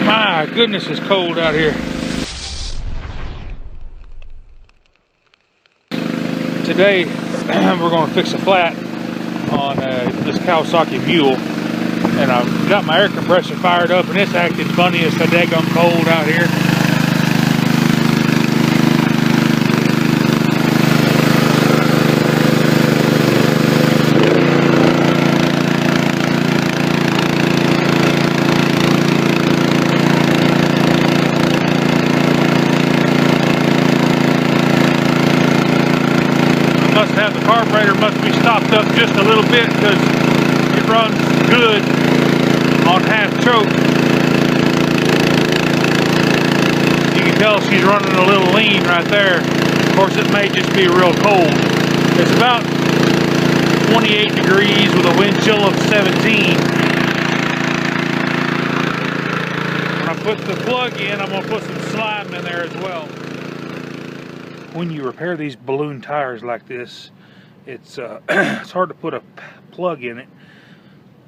My goodness, it's cold out here. Today, we're going to fix a flat on this Kawasaki Mule. And I've got my air compressor fired up, and it's acting funny. It's so daggone cold out here. Must have the carburetor must be stopped up just a little bit because it runs good on half choke. You can tell she's running a little lean right there. Of course, it may just be real cold. It's about 28 degrees with a wind chill of 17. When I put the plug in, I'm going to put some slime in there as well. When you repair these balloon tires like this, it's it's hard to put a plug in it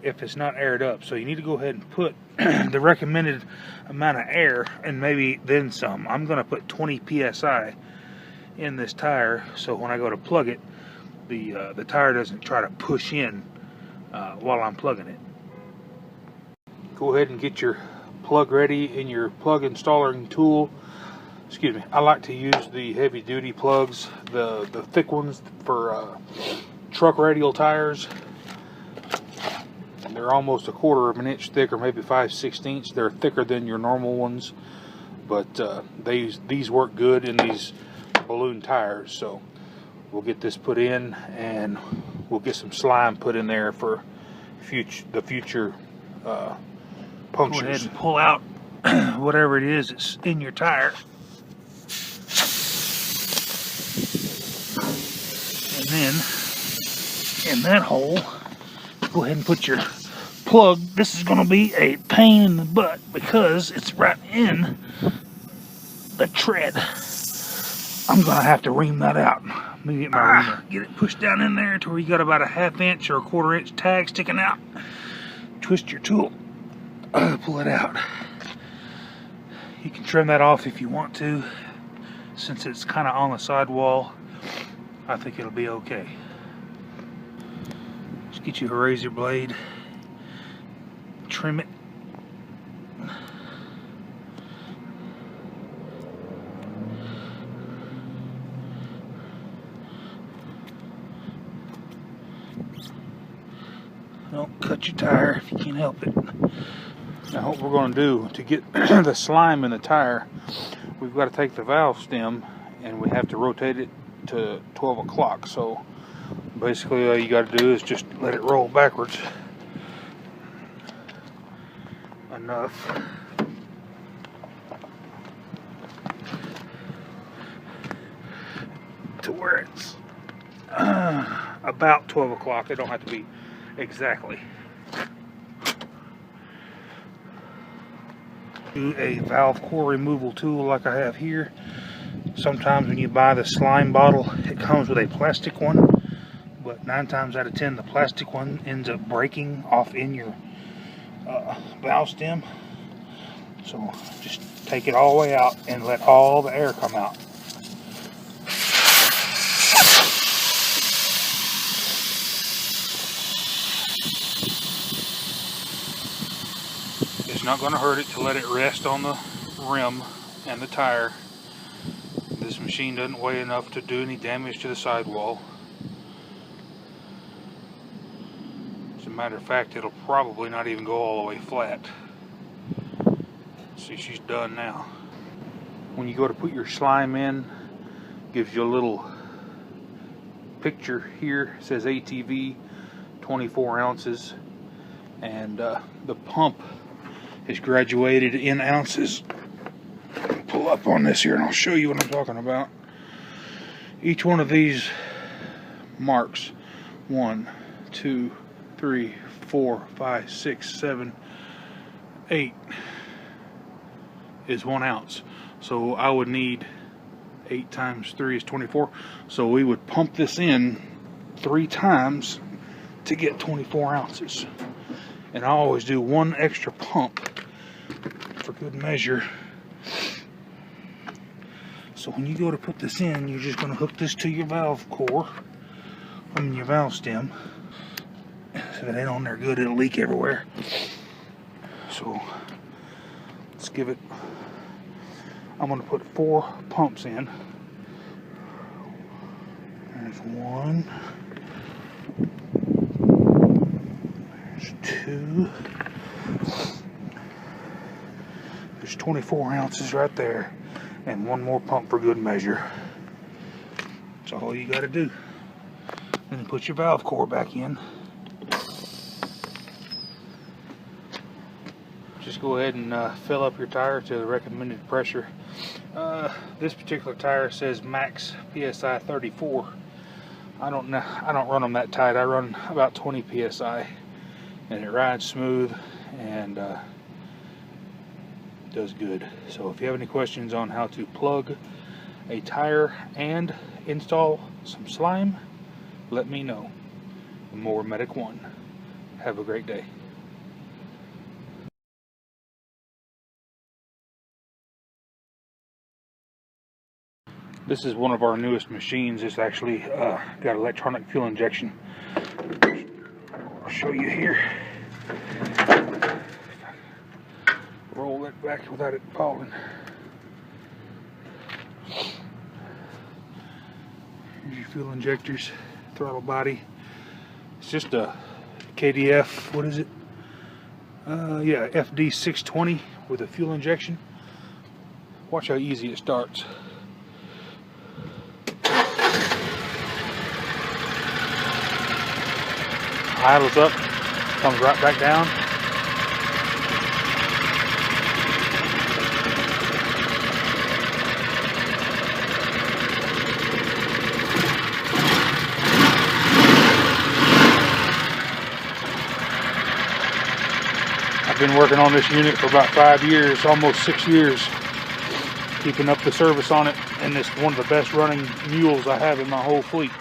if it's not aired up. So you need to go ahead and put the recommended amount of air and maybe then some. I'm going to put 20 psi in this tire, so when I go to plug it, the tire doesn't try to push in while I'm plugging it. Go ahead and get your plug ready in your plug installing tool. Excuse me, I like to use the heavy duty plugs, the thick ones for truck radial tires. They're almost 1/4 of an inch thick, or maybe 5/16. They're thicker than your normal ones, but these work good in these balloon tires. So we'll get this put in, and we'll get some slime put in there for the future punctures. Go ahead and pull out whatever it is that's in your tire. And then in that hole, go ahead and put your plug. This is going to be a pain in the butt because it's right in the tread. I'm going to have to ream that out. Let me get my reamer. Get it pushed down in there to where you got about a 1/2 inch or 1/4 inch tag sticking out. Twist your tool. Pull it out. You can trim that off if you want to. Since it's kind of on the sidewall, I think it'll be okay. Just get you a razor blade, trim it. Don't cut your tire if you can't help it. Now what we're going to do to get the slime in the tire, we've got to take the valve stem and we have to rotate it to 12 o'clock. So basically all you got to do is just let it roll backwards enough to where it's about 12 o'clock. It don't have to be exactly. Do a valve core removal tool like I have here. Sometimes when you buy the slime bottle, it comes with a plastic one, but 9 times out of 10 the plastic one ends up breaking off in your valve stem. So just take it all the way out and let all the air come out. It's not going to hurt it to let it rest on the rim and the tire. This machine doesn't weigh enough to do any damage to the sidewall. As a matter of fact, it'll probably not even go all the way flat. See, she's done now. When you go to put your slime in, gives you a little picture here. It says ATV 24 ounces, and the pump is graduated in ounces. Pull up on this here and I'll show you what I'm talking about. Each one of these marks 1, 2, 3, 4, 5, 6, 7, 8 is 1 ounce. So I would need 8 times 3 is 24. So we would pump this in 3 times to get 24 ounces. And I always do 1 extra pump for good measure. So when you go to put this in, you're just going to hook this to your valve core, your valve stem. If it ain't on there good, it'll leak everywhere. So let's give it, I'm going to put 4 pumps in. There's 1. There's 2. There's 24 ounces right there. And 1 more pump for good measure. That's all you got to do. Then put your valve core back in. Just go ahead and fill up your tire to the recommended pressure. This particular tire says max PSI 34. I don't run them that tight. I run about 20 PSI, and it rides smooth and does good. So if you have any questions on how to plug a tire and install some slime, let me know. More Medic 1. Have a great day. This is one of our newest machines. It's actually got electronic fuel injection. I'll show you here. Roll that back without it falling. Here's your fuel injectors, throttle body. It's just a KDF, what is it? Yeah, FD 620 with a fuel injection. Watch how easy it starts. Idles up, comes right back down. I've been working on this unit for about 5 years, almost 6 years, keeping up the service on it, and it's one of the best running mules I have in my whole fleet.